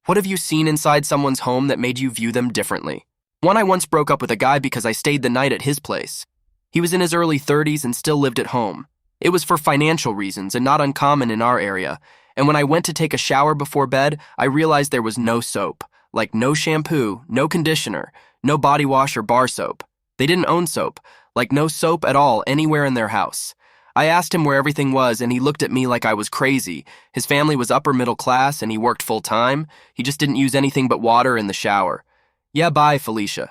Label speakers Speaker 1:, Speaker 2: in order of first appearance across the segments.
Speaker 1: What have you seen inside someone's home that made you view them differently? One, I once broke up with a guy because I stayed the night at his place. He was in his early 30s and still lived at home. It was for financial reasons and not uncommon in our area. And when I went to take a shower before bed, I realized there was no soap. Like no shampoo, no conditioner, no body wash or bar soap. They didn't own soap. Like no soap at all anywhere in their house. I asked him where everything was and he looked at me like I was crazy. His family was upper middle class and he worked full time. He just didn't use anything but water in the shower. Yeah, bye, Felicia.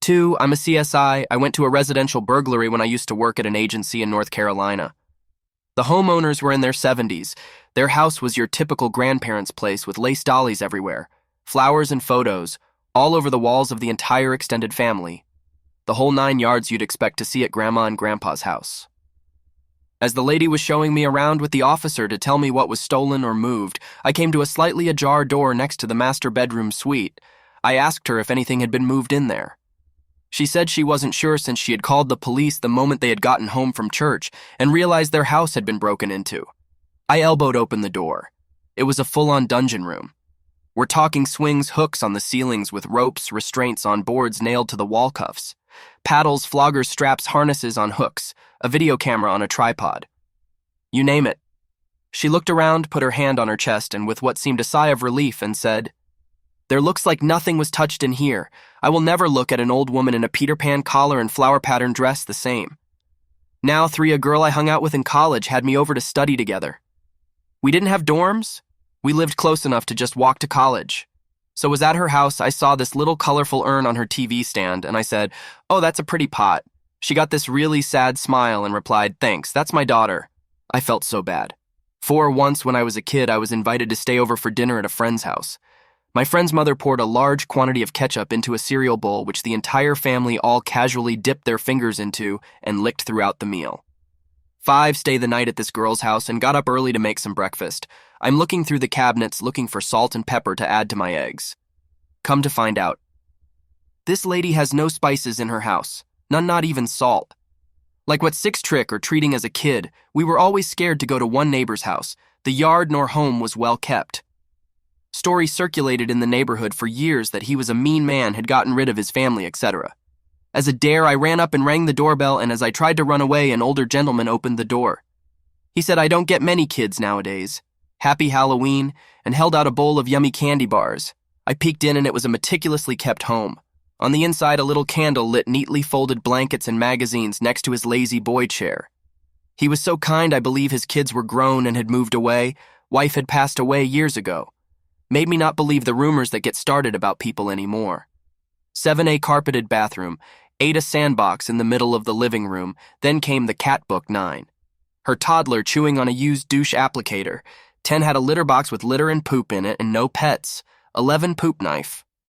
Speaker 1: 2, I'm a CSI. I went to a residential burglary when I used to work at an agency in North Carolina. The homeowners were in their 70s. Their house was your typical grandparents' place with lace dollies everywhere, flowers and photos, all over the walls of the entire extended family. The whole 9 yards you'd expect to see at Grandma and Grandpa's house. As the lady was showing me around with the officer to tell me what was stolen or moved, I came to a slightly ajar door next to the master bedroom suite. I asked her if anything had been moved in there. She said she wasn't sure since she had called the police the moment they had gotten home from church and realized their house had been broken into. I elbowed open the door. It was a full-on dungeon room. We're talking swings, hooks on the ceilings with ropes, restraints on boards nailed to the wall cuffs, paddles, floggers, straps, harnesses on hooks, a video camera on a tripod. You name it. She looked around, put her hand on her chest, and with what seemed a sigh of relief and said, "There looks like nothing was touched in here. I will never look at an old woman in a Peter Pan collar and flower pattern dress the same." Now 3, a girl I hung out with in college, had me over to study together. We didn't have dorms. We lived close enough to just walk to college. So was at her house, I saw this little colorful urn on her TV stand, and I said, "Oh, that's a pretty pot." She got this really sad smile and replied, "Thanks, that's my daughter." I felt so bad. 4, once when I was a kid, I was invited to stay over for dinner at a friend's house. My friend's mother poured a large quantity of ketchup into a cereal bowl which the entire family all casually dipped their fingers into and licked throughout the meal. 5, stay the night at this girl's house and got up early to make some breakfast. I'm looking through the cabinets looking for salt and pepper to add to my eggs. Come to find out, this lady has no spices in her house, none, not even salt. Like what 6 trick or treating as a kid, we were always scared to go to one neighbor's house. The yard nor home was well kept. Stories circulated in the neighborhood for years that he was a mean man, had gotten rid of his family, etc. As a dare, I ran up and rang the doorbell, and as I tried to run away, an older gentleman opened the door. He said, "I don't get many kids nowadays. Happy Halloween," and held out a bowl of yummy candy bars. I peeked in and it was a meticulously kept home. On the inside, a little candle lit neatly folded blankets and magazines next to his lazy boy chair. He was so kind, I believe his kids were grown and had moved away. Wife had passed away years ago. Made me not believe the rumors that get started about people anymore. 7A carpeted bathroom, 8 a sandbox in the middle of the living room, then came the cat book 9. Her toddler chewing on a used douche applicator. 10 had a litter box with litter and poop in it and no pets. 11 poop knife.